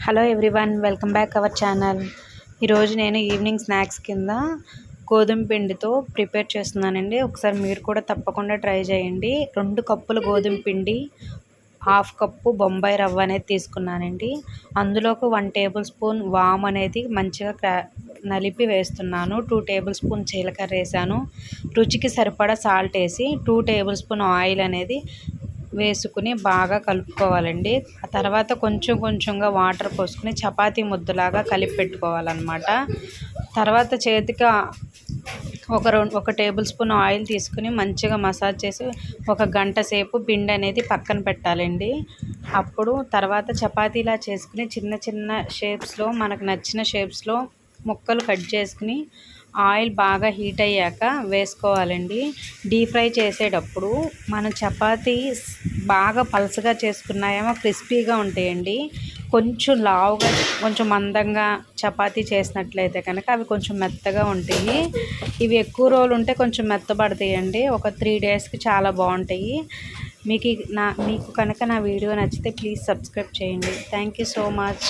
Hello everyone, welcome back our channel. ఈరోజు నేను evening snacks కింద గోధుమ పిండితో ప్రిపేర్ చేస్తున్నానండి. ఒకసారి మీరు కూడా తప్పకుండా ట్రై చేయండి. 2 కప్పులు గోధుమ పిండి, 1/2 కప్పు బొంబాయి రవ్వ అనేది తీసుకున్నానండి. అందులోకి 1 టేబుల్ స్పూన్ వామ్ అనేది మంచిగా నలిపి వేస్తున్నాను. 2 టేబుల్ స్పూన్ జీలకర్ర వేసాను. రుచికి సరిపడా సాల్ట్ వేసి 2 టేబుల్ స్పూన్ ఆయిల్ అనేది వేసుకుని బాగా కలుపుకోవాలండి. ఆ తర్వాత కొంచెంగా వాటర్ పోసుకుని చపాతీ ముద్దలాగా కలిపి పెట్టుకోవాలన్నమాట. తర్వాత చేతికి ఒక టేబుల్ స్పూన్ ఆయిల్ తీసుకుని మంచిగా మసాజ్ చేసి 1 గంట సేపు పిండి అనేది పక్కన పెట్టాలండి. అప్పుడు తర్వాత చపాతీలా చేసుకుని చిన్న షేప్స్లో మనకు నచ్చిన షేప్స్లో ముక్కలు కట్ చేసుకుని ఆయిల్ బాగా హీట్ అయ్యాక వేసుకోవాలండి. డీప్ ఫ్రై చేసేటప్పుడు మనం చపాతీ బాగా పలసగా చేసుకున్నాయేమో క్రిస్పీగా ఉంటాయండి. కొంచెం లావుగా కొంచెం మందంగా చపాతీ చేసినట్లయితే కనుక అవి కొంచెం మెత్తగా ఉంటాయి. ఇవి ఎక్కువ రోజులు ఉంటే కొంచెం మెత్తబడతాయండి. ఒక 3 డేస్కి చాలా బాగుంటాయి. మీకు కనుక నా వీడియో నచ్చితే ప్లీజ్ సబ్స్క్రైబ్ చేయండి. Thank you so much.